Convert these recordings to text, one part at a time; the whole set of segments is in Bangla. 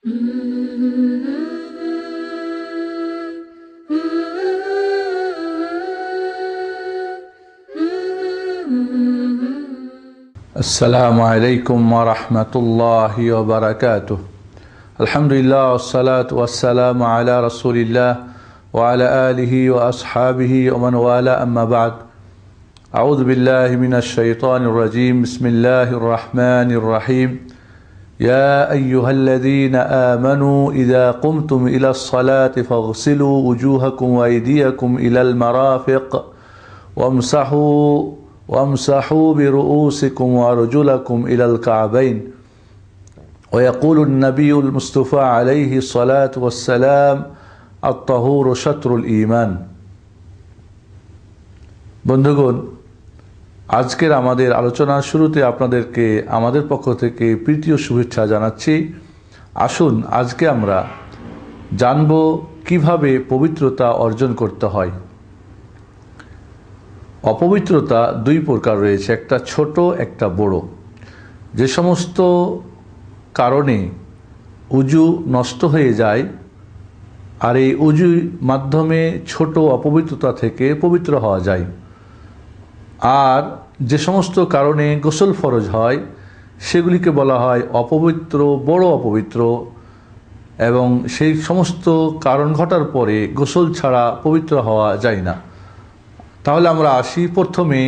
আসসালামু আলাইকুম ওয়া রাহমাতুল্লাহি ওয়া বারাকাতুহু। আলহামদুলিল্লাহ ওয়াসসালাতু ওয়াসসালামু আলা রাসূলিল্লাহ ওয়া আলা আলিহি ওয়া আসহাবিহি ওয়া মান ওয়ালা, আম্মা বা'দ। আউযু বিল্লাহি মিনাশ শাইতানির রাজীম। বিসমিল্লাহির রাহমানির রাহিম। ইয়া আইয়ুহাল্লাযীনা আমানু ইযা কুমতুম ইলাস সালাতি ফাগসিলু উজুহাকুম ওয়া আইদিয়াকুম ইলাল মারাফিক وامسحوا برؤوسكم وارجلكم الى الكعبين ويقول النبي المصطفى عليه الصلاه والسلام الطهور شطر الايمان। বন্ধুগণ, আজকের আমাদের আলোচনার শুরুতে আপনাদেরকে আমাদের পক্ষ থেকে প্রীতীয় শুভেচ্ছা জানাচ্ছি। আসুন আজকে আমরা জানব কিভাবে পবিত্রতা অর্জন করতে হয়। অপবিত্রতা দুই প্রকার রয়েছে, একটা ছোট একটা বড়। যে সমস্ত কারণে উজু নষ্ট হয়ে যায়, আর এই উজুর মাধ্যমে ছোট অপবিত্রতা থেকে পবিত্র হওয়া যায়। আর যে সমস্ত কারণে গোসল ফরজ হয় সেগুলিকে বলা হয় অপবিত্র, বড় অপবিত্র। এবং সেই সমস্ত কারণ ঘটার পরে গোসল ছাড়া পবিত্র হওয়া যায় না। তাহলে আমরা আসি প্রথমে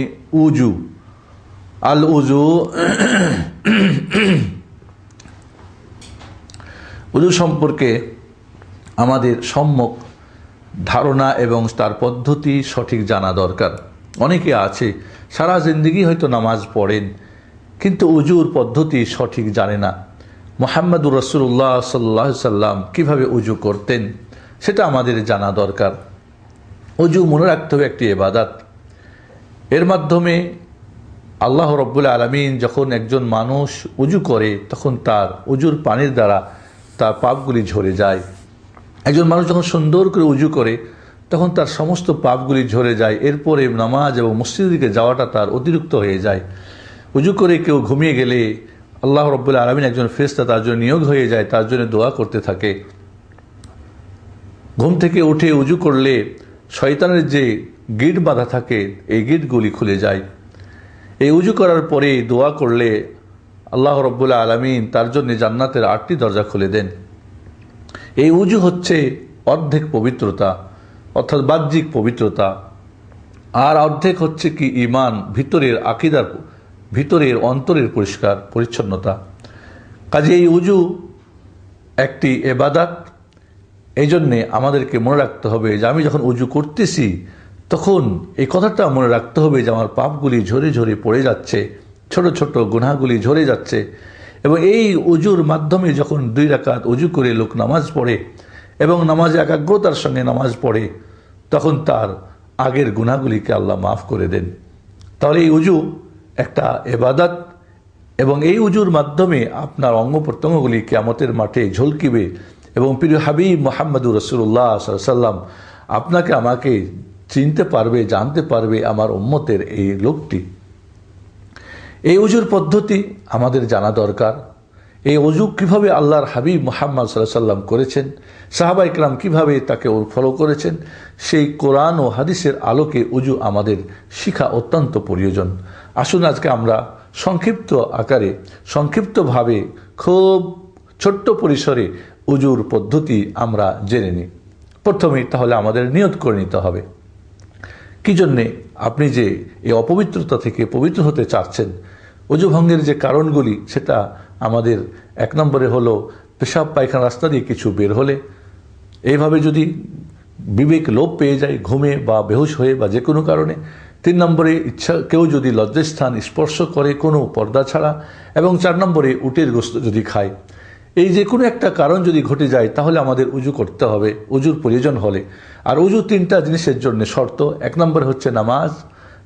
উজু। আল উজু, উজু সম্পর্কে আমাদের সম্যক ধারণা এবং তার পদ্ধতি সঠিক জানা দরকার। অনেকে আছে সারা জিন্দেগি হয়তো নামাজ পড়েন, কিন্তু উজুর পদ্ধতি সঠিক জানে না। মুহাম্মদুর রাসূলুল্লাহ সাল্লাল্লাহু আলাইহি সাল্লাম কীভাবে উজু করতেন সেটা আমাদের জানা দরকার। উজু মনে রাখতে হবে একটি ইবাদত। এর মাধ্যমে আল্লাহ রাব্বুল আলামিন যখন একজন মানুষ উজু করে তখন তার উজুর পানির দ্বারা তার পাপগুলি ঝরে যায়। একজন মানুষ যখন সুন্দর করে উজু করে তখন তার সমস্ত পাপগুলি ঝরে যায়। এরপরে নামাজ এবং মসজিদের দিকে যাওয়াটা তার অতিরিক্ত হয়ে যায়। উজু করে কেউ ঘুমিয়ে গেলে আল্লাহ রাব্বুল আলামিন একজন ফেরেশতা তার জন্য নিয়োগ হয়ে যায়, তার জন্য দোয়া করতে থাকে। ঘুম থেকে উঠে উজু করলে শয়তানের যে গিট বাঁধা থাকে এই গিটগুলি খুলে যায়। এই উজু করার পরে দোয়া করলে আল্লাহ রাব্বুল আলামিন তার জন্য জান্নাতের 8টি দরজা খুলে দেন। এই উজু হচ্ছে অর্ধেক পবিত্রতা, অর্থাৎ বাহ্যিক পবিত্রতা, আর অর্ধেক হচ্ছে কি ঈমান, ভিতরের আকীদার, ভিতরের অন্তরের পরিষ্কার পরিচ্ছন্নতা। কাজে এই উজু একটি ইবাদত। এই জন্যে আমাদেরকে মনে রাখতে হবে যে আমি যখন উজু করতেছি তখন এই কথাটা মনে রাখতে হবে যে আমার পাপগুলি ঝরে ঝরে পড়ে যাচ্ছে, ছোট ছোট গুনাহগুলি ঝরে যাচ্ছে। এবং এই উজুর মাধ্যমে যখন 2 রাকাত উজু করে লোক নামাজ পড়ে এবং নামাজে একাগ্রতার সঙ্গে নামাজ পড়ে তখন তার আগের গুনাহগুলিকে আল্লাহ মাফ করে দেন। তাহলে এই উজু একটা ইবাদত এবং এই উজুর মাধ্যমে আপনার অঙ্গ প্রত্যঙ্গগুলি কিয়ামতের মাঠে ঝলকিবে এবং প্রিয় হাবিব মুহাম্মদুর রাসূলুল্লাহ সাল্লাল্লাহু আলাইহি ওয়াসাল্লাম আপনাকে আমাকে চিনতে পারবে, জানতে পারবে আমার উম্মতের এই লোকটি। এই উজুর পদ্ধতি আমাদের জানা দরকার। এই উজু কিভাবে আল্লাহর হাবিব মুহাম্মদ সাল্লাল্লাহু আলাইহি ওয়াসাল্লাম করেছেন, সাহাবা ইকরাম কিভাবে তাকে ফলো করেছেন, সেই কোরআন ও হাদিসের আলোকে উজু আমাদের শিখা অত্যন্ত প্রয়োজন। আসুন আজকে আমরা সংক্ষিপ্ত আকারে, সংক্ষিপ্তভাবে, খুব ছোট্ট পরিসরে উজুর পদ্ধতি আমরা জেনে নিই। প্রথমে তাহলে আমাদের নিয়ত করে নিতে হবে কি জন্যে আপনি যে এই অপবিত্রতা থেকে পবিত্র হতে চাচ্ছেন। উজু ভঙ্গের যে কারণগুলি সেটা আমাদের 1 নম্বরে হলো পেশাব পায়খানা রাস্তা দিয়ে কিছু বের হলে, এইভাবে যদি বিবেক লোপ পেয়ে যায় ঘুমে বা বেহুশ হয়ে বা যে কোনো কারণে। 3 নম্বরে কেউ যদি লজ্জাস্থান স্পর্শ করে কোনো পর্দা ছাড়া, এবং 4 নম্বরে উটের গোশত যদি খায়। এই যে কোনো একটা কারণ যদি ঘটে যায় তাহলে আমাদের উজু করতে হবে উজুর প্রয়োজন হলে। আর উজু 3টা জিনিসের জন্য শর্ত। 1 নম্বরে হচ্ছে নামাজ,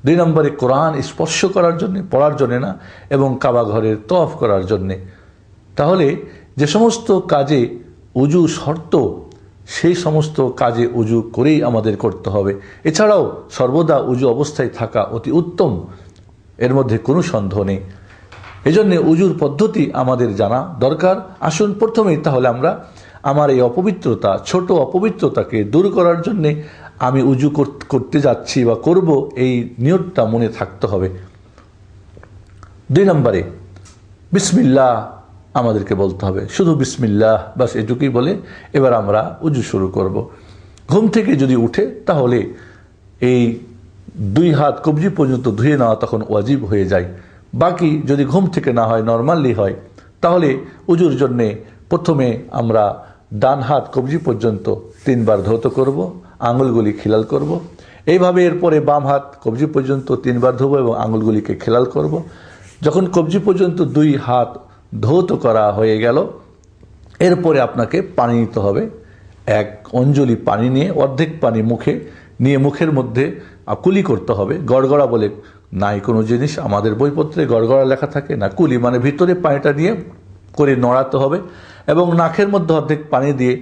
2 নম্বরে কোরআন স্পর্শ করার জন্যে, পড়ার জন্যে না, এবং কাবা ঘরের তওয়াফ করার জন্যে। তাহলে যে সমস্ত কাজে উজু শর্ত সেই সমস্ত কাজে উজু করেই আমাদের করতে হবে। এছাড়াও সর্বদা উজু অবস্থায় থাকা অতি উত্তম, এর মধ্যে কোনো সন্দেহ নেই। এই জন্য উজুর পদ্ধতি আমাদের জানা দরকার। আসুন প্রথমেই তাহলে আমরা আমার এই অপবিত্রতা, ছোট অপবিত্রতাকে দূর করার জন্যে আমি উজু করতে যাচ্ছি বা করব, এই নিয়তটা মনে থাকতে হবে। 2 নম্বরে বিসমিল্লাহ আমাদেরকে বলতে হবে, শুধু বিসমিল্লাহ, বাস এটুকুই বলে এবার আমরা উজু শুরু করব। ঘুম থেকে যদি উঠে তাহলে এই 2 হাত কবজি পর্যন্ত ধুয়ে নেওয়া তখন ওয়াজিব হয়ে যায়। বাকি যদি ঘুম থেকে না হয়, নর্মালি হয়, তাহলে উজুর জন্যে প্রথমে আমরা ডান হাত কবজি পর্যন্ত 3 বার ধৌত করব, আঙুলগুলি খিলাল করব। এইভাবে এরপরে বাম হাত কবজি পর্যন্ত 3 বার ধোবো এবং আঙুলগুলিকে খিলাল করব। যখন কবজি পর্যন্ত 2 হাত ধৌত করা হয়ে গেল, এরপরে আপনাকে পানি নিতে হবে। 1 অঞ্জলি পানি নিয়ে অর্ধেক পানি মুখে নিয়ে মুখের মধ্যে কুলি করতে হবে। গড়গড়া বলে নাই কোনো জিনিস, আমাদের বইপত্রে গড়গড়া লেখা থাকে না, কুলি মানে ভিতরে পানিটা নিয়ে করে নড়াতে হবে এবং নাকের মধ্যে অর্ধেক পানি দিয়ে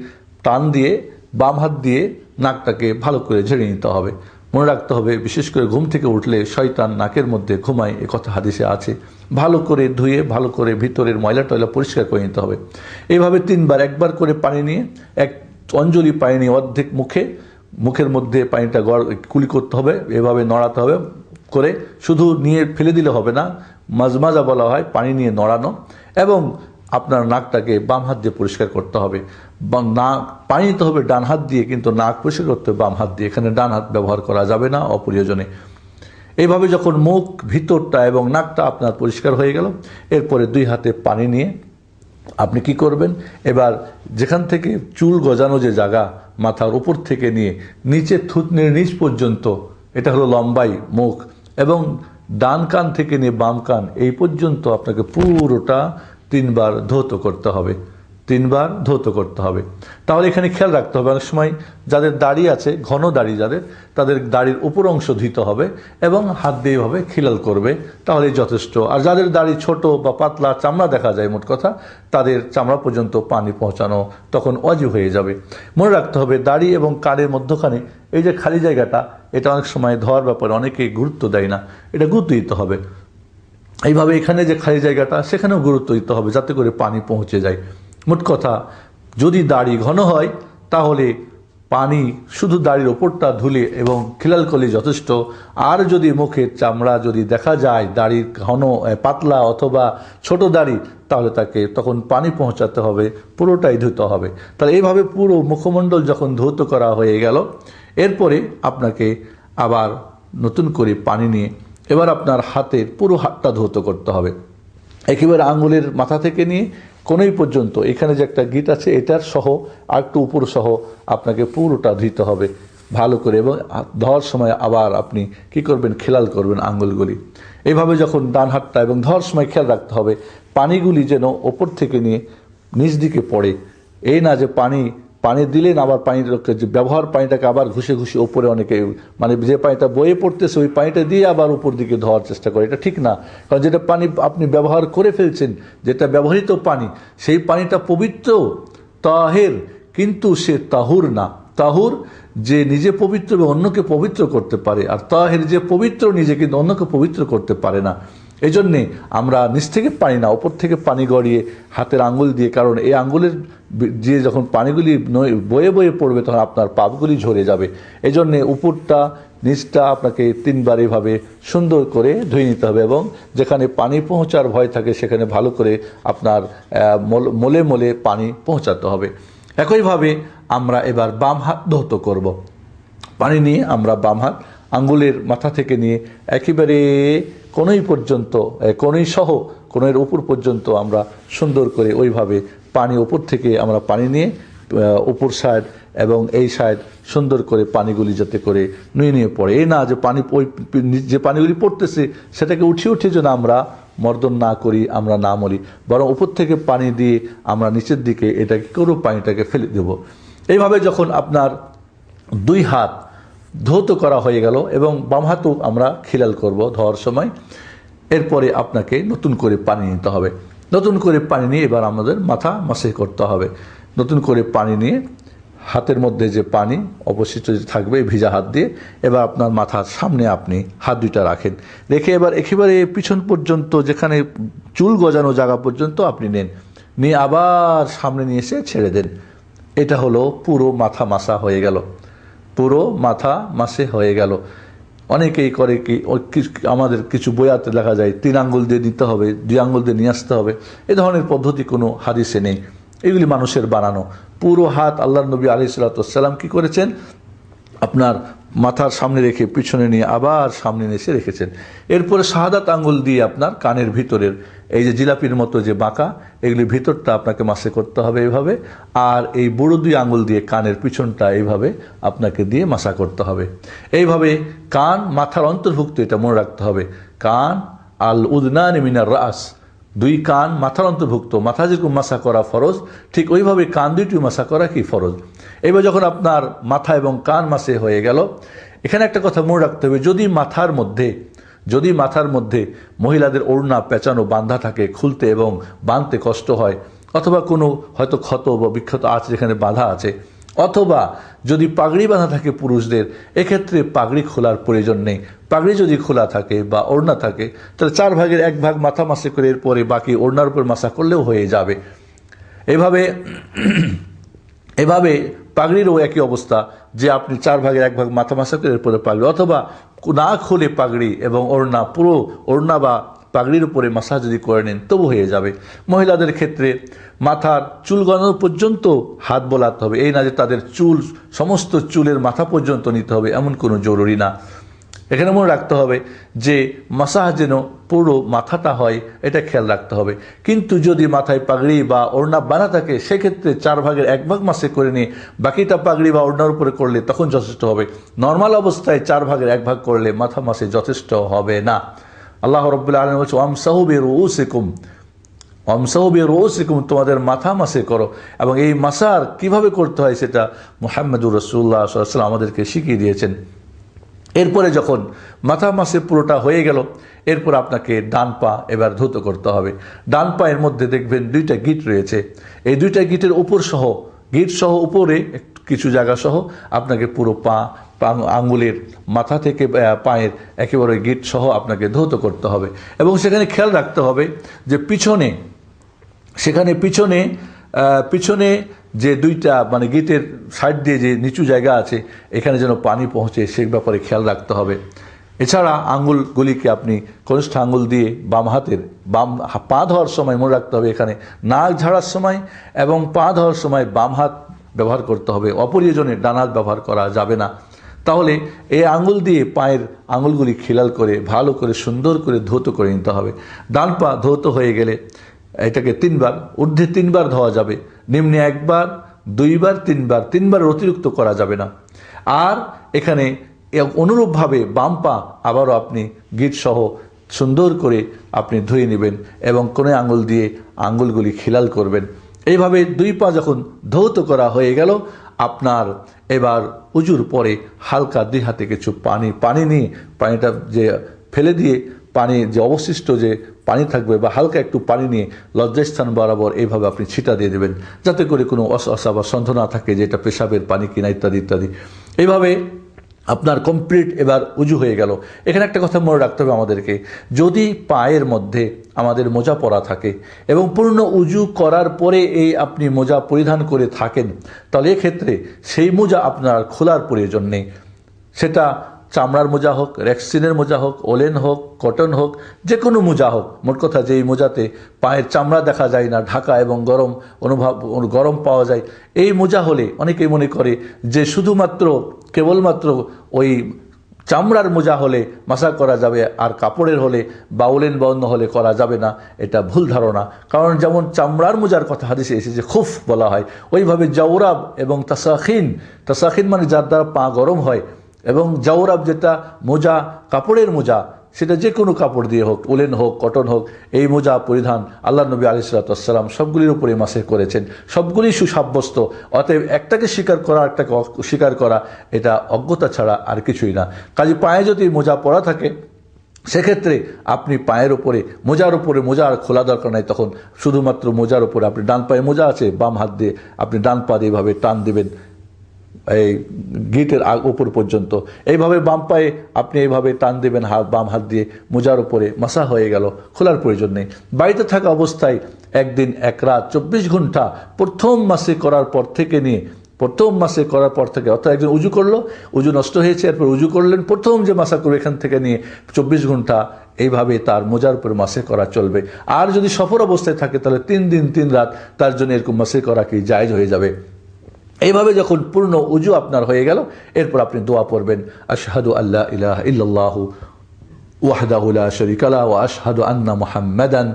টান দিয়ে বাম হাত দিয়ে নাকটাকে ভালো করে ঝেড়ে নিতে হবে। মনে রাখতে হবে, বিশেষ করে ঘুম থেকে উঠলে শয়তান নাকের মধ্যে ঘুমায়, এ কথা হাদিসে আছে। ভালো করে ধুয়ে ভালো করে ভিতরের ময়লা টয়লা পরিষ্কার করে নিতে হবে। এইভাবে 3 বার, 1 বার করে পানি নিয়ে 1 অঞ্জলি পানি নিয়ে অর্ধেক মুখের মধ্যে পানিটা কুলি করতে হবে, এভাবে নড়াতে হবে করে, শুধু নিয়ে ফেলে দিলে হবে না, মাজমাজা বলা হয়, পানি নিয়ে নড়ানো। এবং আপনার নাকটাকে বাম হাত দিয়ে পরিষ্কার করতে হবে। নাক পানি নিতে হবে ডান হাত দিয়ে, কিন্তু নাক পরিষ্কার করতে হবে বাম হাত দিয়ে, এখানে ডান হাত ব্যবহার করা যাবে না অপ্রয়োজনে। এইভাবে যখন মুখ, ভিতরটা এবং নাকটা আপনার পরিষ্কার হয়ে গেল, এরপরে 2 হাতে পানি নিয়ে আপনি কি করবেন, এবার যেখান থেকে চুল গজানো যে জায়গা, মাথার উপর থেকে নিয়ে নিচে থুতনির নিচ পর্যন্ত, এটা হলো লম্বাই মুখ, এবং ডান কান থেকে নিয়ে বাম কান এই পর্যন্ত আপনাকে পুরোটা 3 বার ধৌত করতে হবে। 3 বার ধৌত করতে হবে। তাহলে এখানে খেয়াল রাখতে হবে, অনেক সময় যাদের দাড়ি আছে, ঘন দাড়ি যাদের, তাদের দাড়ির উপর অংশ ধুতে হবে এবং হাত দিয়ে এভাবে খিলাল করবে, তাহলে যথেষ্ট। আর যাদের দাড়ি ছোট বা পাতলা, চামড়া দেখা যায় মোট কথা, তাদের চামড়া পর্যন্ত পানি পৌঁছানো তখন ওয়াজিব হয়ে যাবে। মনে রাখতে হবে, দাড়ি এবং কানের মধ্যখানে এই যে খালি জায়গাটা, এটা অনেক সময় ধোয়ার ব্যাপারে অনেকে গুরুত্ব দেয় না, এটা গুরুত্ব দিতে হবে। এইভাবে এখানে যে খালি জায়গাটা, সেখানেও গুরুত্ব দিতে হবে যাতে করে পানি পৌঁছে যায়। মোট কথা, যদি দাড়ি ঘন হয় তাহলে পানি শুধু দাড়ির ওপরটা ধুলে এবং খিলাল করলে যথেষ্ট। আর যদি মুখের চামড়া যদি দেখা যায় দাড়ির ঘন, পাতলা অথবা ছোট দাড়ি, তাহলে তাকে তখন পানি পৌঁছাতে হবে, পুরোটাই ধুতে হবে। তাহলে এইভাবে পুরো মুখমণ্ডল যখন ধৌত করা হয়ে গেল, এরপরে আপনাকে আবার নতুন করে পানি নিয়ে এবার আপনার হাতের পুরো হাতটা ধৌত করতে হবে, একেবারে আঙুলের মাথা থেকে নিয়ে কোনোই পর্যন্ত, এখানে যে একটা গিট আছে এটার সহ আর একটু উপর সহ আপনাকে পুরোটা ধুতে হবে ভালো করে। এবং ধোয়ার সময় আবার আপনি কি করবেন, খেলাল করবেন আঙুলগুলি। এইভাবে যখন ডান হাতটা, এবং ধোয়ার সময় খেয়াল রাখতে হবে পানিগুলি যেন ওপর থেকে নিয়ে নিচ দিকে পড়ে, এই না যে পানি দিলেন আবার পানিটাকে, যে ব্যবহার পানিটাকে আবার ঘুষে ঘুষে ওপরে, অনেকে মানে যে পানিটা বয়ে পড়তেছে ওই পানিটা দিয়ে আবার উপর দিকে ধোয়ার চেষ্টা করে, এটা ঠিক না। কারণ যেটা পানি আপনি ব্যবহার করে ফেলছেন, যেটা ব্যবহৃত পানি, সেই পানিটা পবিত্র, তাহের, কিন্তু সে তাহুর না। তাহুর যে নিজে পবিত্র এবং অন্যকে পবিত্র করতে পারে, আর তাহের যে পবিত্র নিজে কিন্তু অন্যকে পবিত্র করতে পারে না। এই জন্যে আমরা নিচ থেকে পানি না, ওপর থেকে পানি গড়িয়ে হাতের আঙ্গুল দিয়ে, কারণ এই আঙ্গুলের যে যখন পানিগুলি বয়ে বয়ে পড়বে তখন আপনার পাপগুলি ঝরে যাবে। এই জন্যে উপরটা নিচটা আপনাকে 3 বার এভাবে সুন্দর করে ধুয়ে নিতে হবে, এবং যেখানে পানি পৌঁছার ভয় থাকে সেখানে ভালো করে আপনার মলে মলে পানি পৌঁছাতে হবে। একইভাবে আমরা এবার বাম হাত ধৌত করব। পানি নিয়ে আমরা বাম হাত আঙ্গুলের মাথা থেকে নিয়ে একেবারে কোনোই পর্যন্ত, কোনোই সহ কোনোর উপর পর্যন্ত আমরা সুন্দর করে ওইভাবে পানি উপর থেকে আমরা পানি নিয়ে উপর সাইড এবং এই সাইড সুন্দর করে পানিগুলি যাতে করে নুয়ে পড়ে। এই না যে পানি, ওই যে পানিগুলি পড়তেছে সেটাকে উঠিয়ে যেন আমরা মর্দন না করি, আমরা না মরি, বরং উপর থেকে পানি দিয়ে আমরা নিচের দিকে এটা কি করব, পানিটাকে ফেলে দেব। এইভাবে যখন আপনার 2 হাত ধৌত করা হয়ে গেল এবং বাম হাতও আমরা খিলাল করব ধোয়ার সময়, এরপরে আপনাকে নতুন করে পানি নিতে হবে। নতুন করে পানি নিয়ে এবার আমাদের মাথা মাসে করতে হবে। নতুন করে পানি নিয়ে হাতের মধ্যে যে পানি অবশিষ্ট যে থাকবে ভিজা হাত দিয়ে এবার আপনার মাথার সামনে আপনি হাত দুইটা রাখেন, রেখে এবার একেবারে পিছন পর্যন্ত যেখানে চুল গজানো জায়গা পর্যন্ত আপনি নেন, নিয়ে আবার সামনে নিয়ে এসে ছেড়ে দেন। এটা হলো পুরো মাথা মাসা হয়ে গেল, পুরো মাথা মাসে হয়ে গেল। অনেকেই করে কি আমাদের কিছু বইয়াতে লেখা যায় 3 আঙ্গুল দিয়ে নিতে হবে, 2 আঙ্গুল দিয়ে নিয়ে আসতে হবে, এ ধরনের পদ্ধতি কোনো হাদিসে নেই, এগুলি মানুষের বানানো। পুরো হাত আল্লাহর নবী আলাইহিস সালাতু ওয়াস সালাম কি করেছেন, আপনার মাথার সামনে রেখে পিছনে নিয়ে আবার সামনে এসে রেখেছেন। এরপরে শাহাদাত আঙ্গুল দিয়ে আপনার কানের ভিতরের এই যে জিলাপির মতো যে বাঁকা এগুলির ভিতরটা আপনাকে মাসে করতে হবে এইভাবে, আর এই বুড়ো 2 আঙ্গুল দিয়ে কানের পিছনটা এইভাবে আপনাকে দিয়ে মাসা করতে হবে। এইভাবে কান মাথার অন্তর্ভুক্ত, এটা মনে রাখতে হবে। কান আল উদনানি মিনার রাস, 2 কান মাথার অন্তর্ভুক্ত। মাথা যেরকম মাসা করা ফরজ, ঠিক ওইভাবে কান দুইটিও মাসা করা কি ফরজ। এবার যখন আপনার মাথা এবং কান মাসে হয়ে গেল, এখানে একটা কথা মনে রাখতে হবে, যদি মাথার মধ্যে মহিলাদের ওড়না পেঁচানো বাঁধা থাকে, খুলতে এবং বাঁধতে কষ্ট হয়, অথবা কোনো হয়তো ক্ষত বা বিক্ষত আছে যেখানে বাঁধা আছে, অথবা যদি পাগড়ি বাঁধা থাকে পুরুষদের, এক্ষেত্রে পাগড়ি খোলার প্রয়োজন নেই। পাগড়ি যদি খোলা থাকে বা ওড়না থাকে তাহলে 4 ভাগের 1 ভাগ মাথা মাসে করে এরপরে বাকি ওড়নার উপর মাসা করলেও হয়ে যাবে। এভাবে পাগড়িরও একই অবস্থা, যে আপনি 4 ভাগের 1 ভাগ মাথা মাসা করে এরপরে পাগড়ি, অথবা না খুলে পাগড়ি এবং ওড়না, পুরো ওড়না বা পাগড়ির উপরে মাসা যদি করে নেন তবু হয়ে যাবে। মহিলাদের ক্ষেত্রে মাথার চুল গজানো পর্যন্ত হাত বোলাতে হবে, এই না যে তাদের চুল সমস্ত চুলের মাথা পর্যন্ত নিতে হবে, এমন কোনো জরুরি না। এখানে মনে রাখতে হবে যে মাসাহ যেন পুরো মাথাটা হয়, এটা খেয়াল রাখতে হবে। কিন্তু যদি মাথায় পাগড়ি বা ওড়না বাঁধা থাকে সেক্ষেত্রে 4 ভাগের 1 ভাগ মাসে করে নিয়ে বাকিটা পাগড়ি বা ওড়নার উপরে করলে তখন যথেষ্ট হবে। নর্মাল অবস্থায় 4 ভাগের 1 ভাগ করলে মাথা মাসে যথেষ্ট হবে না। আল্লাহ রাব্বুল আলামিন বলছে ওয়ামসাহু বিরুউসিকুম, তোমাদের মাথা মাসে করো। এবং এই মাসার কিভাবে করতে হয় সেটা মুহাম্মদুর রাসূলুল্লাহ সাল্লাল্লাহু আলাইহি ওয়াসাল্লাম আমাদেরকে শিখিয়ে দিয়েছেন। এরপরে যখন মাথা মাসে পুরোটা হয়ে গেল, এরপর আপনাকে ডান পা এবার ধৌত করতে হবে। ডান পায়ের মধ্যে দেখবেন 2টা গিঁট রয়েছে, এই 2টা গিঁটের গিঁট সহ উপরে কিছু জায়গা সহ আপনাকে পুরো পা আঙ্গুলের মাথা থেকে পায়ের একেবারে গিঁট সহ আপনাকে ধৌত করতে হবে। এবং সেখানে খেয়াল রাখতে হবে যে পিছনে যে 2টা মানে গিটের সাইড দিয়ে যে নিচু জায়গা আছে এখানে যেন পানি পৌঁছে, সে ব্যাপারে খেয়াল রাখতে হবে। এছাড়া আঙ্গুলগুলিকে আপনি কনিষ্ঠ আঙ্গুল দিয়ে বাম পা ধোয়ার সময় মনে রাখতে হবে, এখানে নাক ঝাড়ার সময় এবং পা ধোয়ার সময় বাম হাত ব্যবহার করতে হবে, অপ্রয়োজনে ডান হাত ব্যবহার করা যাবে না। তাহলে এই আঙ্গুল দিয়ে পায়ের আঙ্গুলগুলি খিলাল করে ভালো করে সুন্দর করে ধৌত করে নিতে হবে। ডান পা ধৌত হয়ে গেলে এটাকে 3 বার, ঊর্ধ্বে 3 বার ধোয়া যাবে, নিম্নে 1 বার, 2 বার, 3 বার, 3 বার অতিরিক্ত করা যাবে না। আর এখানে অনুরূপভাবে বাম পা আবারও আপনি গিট সহ সুন্দর করে আপনি ধুয়ে নেবেন এবং কোন আঙ্গুল দিয়ে আঙ্গুলগুলি খিলাল করবেন। এইভাবে 2 পা যখন ধৌত করা হয়ে গেল, আপনার এবার উজুর পরে হালকা 2 হাতে কিছু পানি নিয়ে পানিটা যে ফেলে দিয়ে পানি যে অবশিষ্ট যে পানি থাকবে বা হালকা একটু পানি নিয়ে লজ্জাস্থান বরাবর এইভাবে আপনি ছিটা দিয়ে দেবেন, যাতে করে কোনো অসা বা সন্দেহ না থাকে যে এটা পেশাবের পানি কিনা ইত্যাদি ইত্যাদি। এইভাবে আপনার কমপ্লিট এবার উজু হয়ে গেল। এখানে একটা কথা মনে রাখতে হবে আমাদেরকে, যদি পায়ের মধ্যে আমাদের মোজা পরা থাকে এবং পূর্ণ উজু করার পরে এই আপনি মোজা পরিধান করে থাকেন, তাহলে এক্ষেত্রে সেই মোজা আপনার খোলার প্রয়োজন নেই। সেটা চামড়ার মোজা হোক, রেক্সিনের মোজা হোক, ওলেন হোক, কটন হোক, যে কোনো মোজা হোক, মোট কথা যে এই মোজাতে পায়ের চামড়া দেখা যায় না, ঢাকা এবং গরম পাওয়া যায়, এই মোজা হলে অনেকেই মনে করে যে শুধুমাত্র কেবলমাত্র ওই চামড়ার মোজা হলে মাসা করা যাবে, আর কাপড়ের হলে বা ওলেন বা অন্য হলে করা যাবে না। এটা ভুল ধারণা। কারণ যেমন চামড়ার মোজার কথা হাদিসে এসেছে খুফ বলা হয়, ওইভাবে জাওরাব এবং তাসাখিন মানে যার দ্বারা পা গরম হয়, এবং জাওরাব যেটা মোজা কাপড়ের মোজা, সেটা যে কোনো কাপড় দিয়ে হোক, উলেন হোক, কটন হোক, এই মোজা পরিধান আল্লাহ নবী আলাইহিস সাল্লাতু ওয়াস সালাম সবগুলির উপরে মাসে করেছেন, সবগুলি সুসাব্যস্ত। অতএব একটাকে স্বীকার করা একটাকে অস্বীকার করা এটা অজ্ঞতা ছাড়া আর কিছুই না। কাজে পায়ে যদি মোজা পরা থাকে সেক্ষেত্রে আপনি পায়ের উপরে মোজা আর খোলা দরকার নাই, তখন শুধুমাত্র মোজার উপরে আপনি ডান পায়ে মোজা আছে, বাম হাত দিয়ে আপনি ডান পা দিয়ে এভাবে টান দিবেন, এই গিটের উপর পর্যন্ত। এইভাবে বাম পায়ে আপনি এইভাবে টান দেবেন, বাম হাত দিয়ে মোজার উপরে মাসা হয়ে গেল, খোলার প্রয়োজন নেই। বাড়িতে থাকা অবস্থায় একদিন এক রাত 24 ঘন্টা প্রথম মাসে করার পর থেকে নিয়ে, অর্থাৎ একজন উজু করলো, উজু নষ্ট হয়েছে, এরপর উজু করলেন, প্রথম যে মাসা করবে এখান থেকে নিয়ে 24 ঘন্টা এইভাবে তার মোজার উপরে মাসে করা চলবে। আর যদি সফর অবস্থায় থাকে তাহলে 3 দিন 3 রাত তার জন্য এরকম মাসে করা কি জায়েজ হয়ে যাবে। এইভাবে যখন পূর্ণ উজু আপনার হয়ে গেল, এরপর আপনি দোয়া পড়বেন, আশহাদু আল্লা ইলাহা ইল্লাল্লাহু ওয়াহদাহু লা শারীকা লাহু ওয়া আশহাদু আন্না মুহাম্মাদান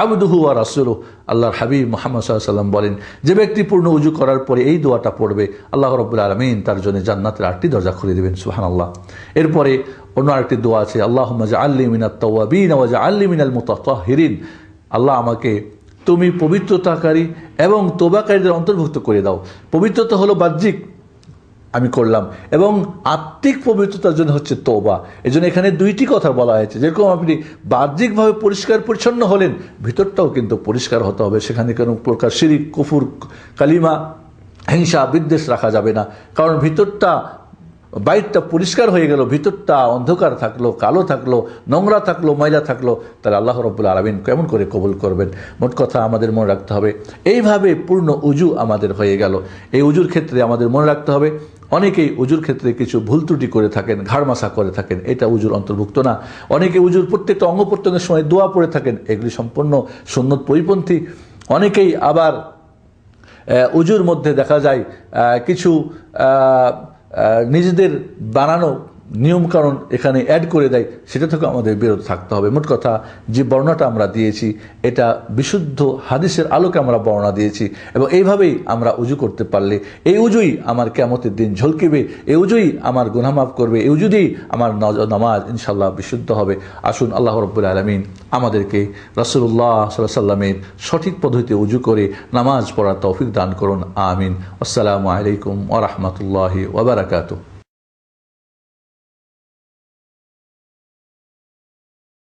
আবদুহু ওয়া রাসূলুহু। আল্লাহর হাবিব মুহাম্মদ সাল্লাল্লাহু আলাইহি ওয়াসাল্লাম বলেন, যে ব্যক্তি পূর্ণ উজু করার পরে এই দোয়াটা পড়বে, আল্লাহ রাব্বুল আলামিন তার জন্য জান্নাতের 8টি দরজা খুলে দিবেন। সুবহানাল্লাহ। এরপরে অন্য আরেকটি দোয়া আছে, আল্লাহুম্মা জাআলনি মিনাত তাওয়াবিন ওয়া জাআলনি মিনাল মুতাতাহহিরিন। আল্লাহ আমাকে তুমি পবিত্রতাকারী এবং তওবাকারীদের অন্তর্ভুক্ত করে দাও। পবিত্রতা হলো বাহ্যিক, আমি করলাম, এবং আত্মিক পবিত্রতার জন্য হচ্ছে তওবা। এই জন্য এখানে 2টি কথা বলা হয়েছে। যেরকম আপনি বাহ্যিকভাবে পরিষ্কার পরিচ্ছন্ন হলেন, ভিতরটাও কিন্তু পরিষ্কার হতে হবে। সেখানে কোনো প্রকার শিরিক, কুফর, কালিমা, হিংসা, বিদ্বেষ রাখা যাবে না। কারণ ভিতরটা, বাইরটা পরিষ্কার হয়ে গেল, ভিতরটা অন্ধকার থাকলো, কালো থাকলো, নোংরা থাকলো, ময়লা থাকলো, তাহলে আল্লাহ রাব্বুল আলামিন কেমন করে কবুল করবেন? মোট কথা আমাদের মনে রাখতে হবে, এইভাবে পূর্ণ উজু আমাদের হয়ে গেল। এই উজুর ক্ষেত্রে আমাদের মনে রাখতে হবে, অনেকেই উজুর ক্ষেত্রে কিছু ভুল ত্রুটি করে থাকেন, ঘাড় মাসা করে থাকেন, এটা উজুর অন্তর্ভুক্ত না। অনেকে উজুর প্রত্যেকটা অঙ্গ প্রত্যঙ্গের সময় দোয়া পড়ে থাকেন, এগুলি সম্পূর্ণ সুন্নত পরিপন্থী। অনেকেই আবার উজুর মধ্যে দেখা যায় কিছু নিজেদের বানানো নিয়মকানুন এখানে অ্যাড করে দেয়, সেটা থেকে আমাদের বিরত থাকতে হবে। মোট কথা, যে বর্ণনাটা আমরা দিয়েছি এটা বিশুদ্ধ হাদিসের আলোকে আমরা বর্ণনা দিয়েছি, এবং এইভাবেই আমরা উজু করতে পারলে এই উজুই আমার কিয়ামতের দিন ঝলকিবে, এই উজুই আমার গুনাহ মাফ করবে, এই উজুতেই আমার নামাজ ইনশাআল্লাহ বিশুদ্ধ হবে। আসুন আল্লাহ রাব্বুল আলামিন আমাদেরকে রাসূলুল্লাহ সাল্লাল্লাহু আলাইহি ওয়াসাল্লামের সঠিক পদ্ধতিতে উজু করে নামাজ পড়ার তৌফিক দান করুন। আমিন। আসসালামু আলাইকুম ওয়া রাহমাতুল্লাহি ওয়া বারাকাতুহু।